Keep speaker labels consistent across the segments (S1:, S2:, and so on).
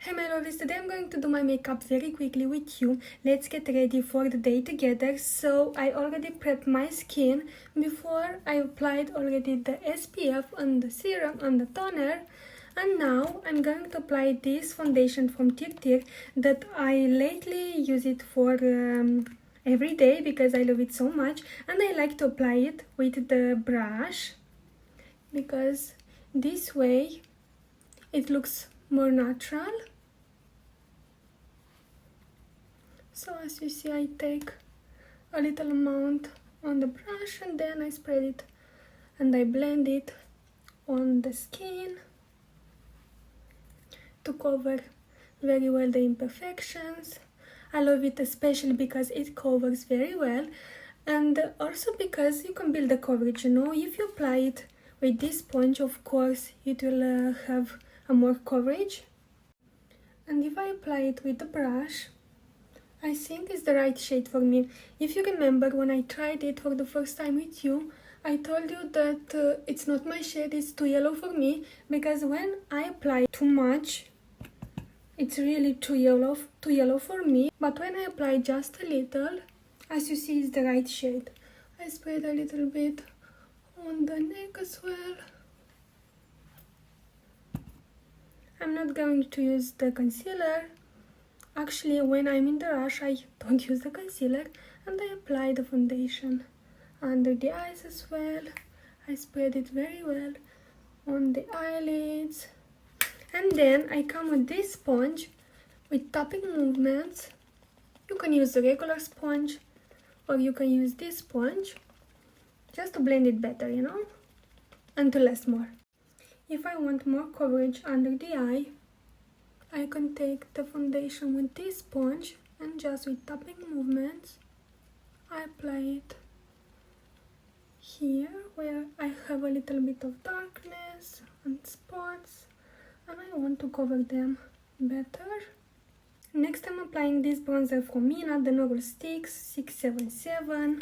S1: Hey my lovies, today I'm going to do my makeup very quickly with you. Let's get ready for the day together. So I already prepped my skin before. I applied already the SPF and the serum and the toner. And now I'm going to apply this foundation from Tria that I lately use it for every day because I love it so much. And I like to apply it with the brush because this way it looks more natural. So as you see, I take a little amount on the brush and then I spread it and I blend it on the skin to cover very well the imperfections. I love it especially because it covers very well, and also because you can build the coverage, you know. If you apply it with this sponge, of course it will have a more coverage, and if I apply it with the brush, I think it's the right shade for me. If you remember, when I tried it for the first time with you, I told you that it's not my shade, it's too yellow for me, because when I apply too much, it's really too yellow for me. But when I apply just a little, as you see, it's the right shade. I spread a little bit on the neck as well. I'm not going to use the concealer. Actually, when I'm in the rush, I don't use the concealer and I apply the foundation under the eyes as well. I spread it very well on the eyelids. And then I come with this sponge with tapping movements. You can use the regular sponge or you can use this sponge just to blend it better, you know, and to last more. If I want more coverage under the eye, I can take the foundation with this sponge and just with tapping movements, I apply it here where I have a little bit of darkness and spots and I want to cover them better. Next I'm applying this bronzer from Mina, the Novel Sticks 677.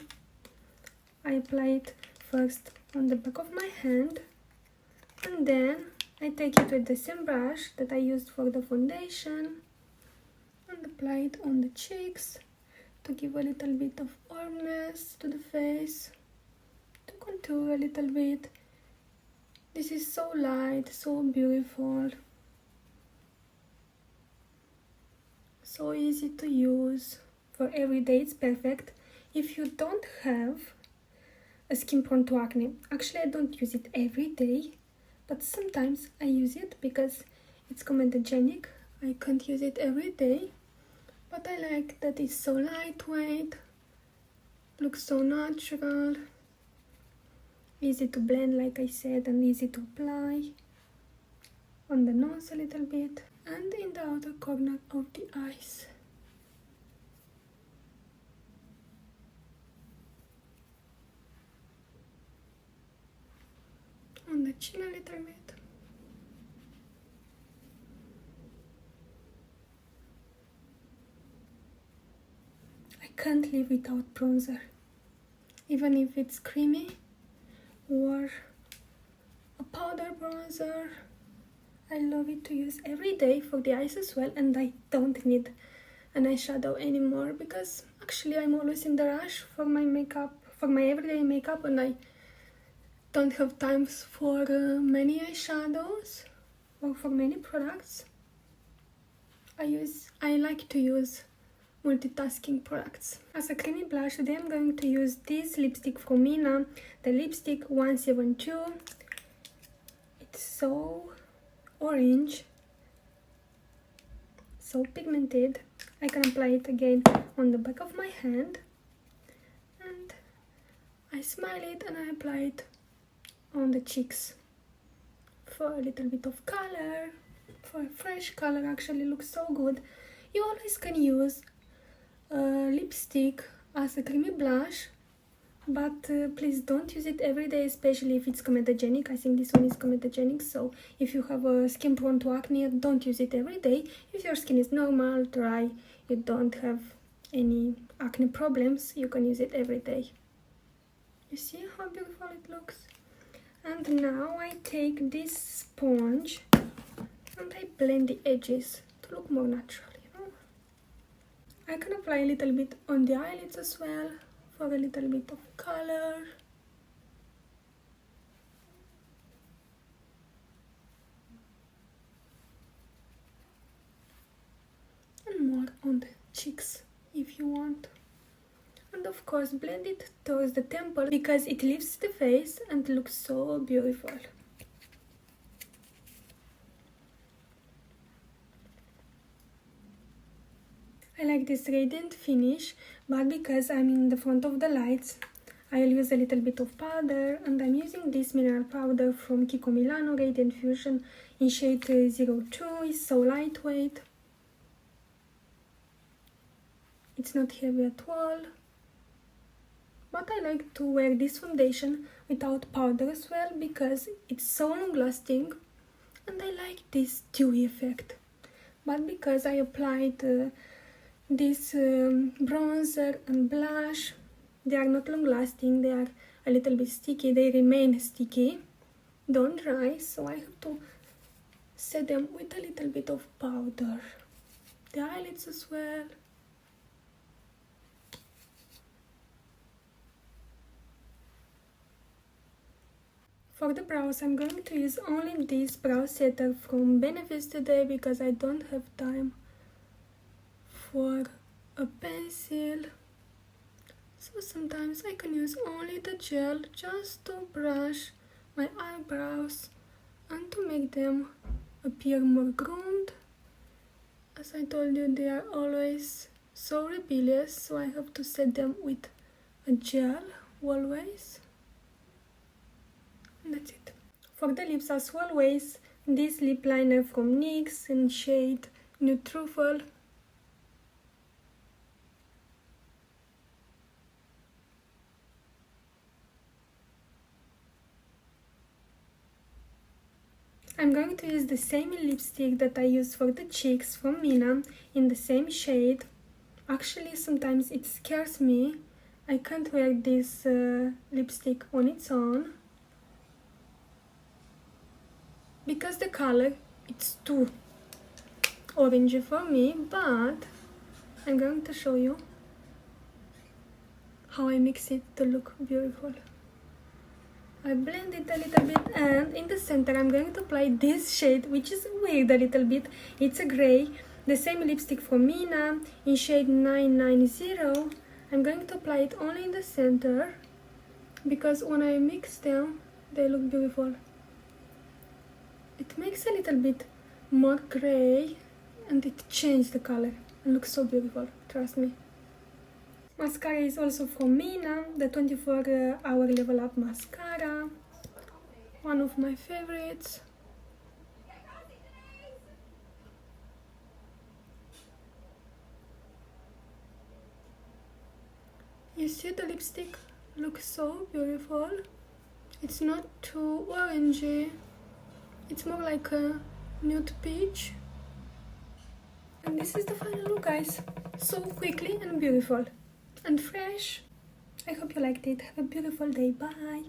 S1: I apply it first on the back of my hand and then I take it with the same brush that I used for the foundation and apply it on the cheeks to give a little bit of warmness to the face, to contour a little bit. This is so light, so beautiful, so easy to use. For every day it's perfect. If you don't have a skin prone to acne, actually I don't use it every day, but sometimes I use it because it's comedogenic. I can't use it every day, but I like that it's so lightweight, looks so natural, easy to blend like I said, and easy to apply on the nose a little bit and in the outer corner of the eyes. On the chin a little bit. I can't live without bronzer, even if it's creamy or a powder bronzer. I love it to use every day for the eyes as well, and I don't need an eyeshadow anymore because actually I'm always in the rush for my makeup, for my everyday makeup, and I don't have time for many eyeshadows or for many products. I like to use multitasking products. As a creamy blush, today I'm going to use this lipstick from Mina, the lipstick 172. It's so orange, so pigmented. I can apply it again on the back of my hand and I smile it and I apply it on the cheeks for a little bit of color, for a fresh color. Actually looks so good. You always can use lipstick as a creamy blush, but please don't use it every day, especially if it's comedogenic. I think this one is comedogenic, so if you have a skin prone to acne, don't use it every day. If your skin is normal, dry, you don't have any acne problems, you can use it every day. You see how beautiful it looks? And now I take this sponge and I blend the edges to to look more natural, you know. I can apply a little bit on the eyelids as well for a little bit of color. And more on the cheeks if you want. And of course blend it towards the temple because it lifts the face and looks so beautiful. I like this radiant finish, but because I'm in the front of the lights, I'll use a little bit of powder, and I'm using this mineral powder from Kiko Milano Radiant Fusion in shade 02. It's so lightweight. It's not heavy at all. But I like to wear this foundation without powder as well because it's so long lasting and I like this dewy effect. But because I applied this bronzer and blush, they are not long lasting, they are a little bit sticky, they remain sticky, don't dry, so I have to set them with a little bit of powder. The eyelids as well. For the brows, I'm going to use only this brow setter from Benefits today because I don't have time for a pencil. So sometimes I can use only the gel just to brush my eyebrows and to make them appear more groomed. As I told you, they are always so rebellious, so I have to set them with a gel always. And that's it. For the lips as always, this lip liner from NYX in shade Nude Truffle. I'm going to use the same lipstick that I used for the cheeks from Mina in the same shade. Actually, sometimes it scares me. I can't wear this lipstick on its own because the color, it's too orangey for me, but I'm going to show you how I mix it to look beautiful. I blend it a little bit, and in the center I'm going to apply this shade, which is weird a little bit. It's a gray, the same lipstick from Mina in shade 990. I'm going to apply it only in the center because when I mix them, they look beautiful. It makes a little bit more gray and it changes the color and looks so beautiful, trust me. Mascara is also from Mina, the 24-hour Level Up Mascara, one of my favorites. You see the lipstick looks so beautiful. It's not too orangey. It's more like a nude peach. And this is the final look, guys. So quickly and beautiful and fresh. I hope you liked it. Have a beautiful day. Bye.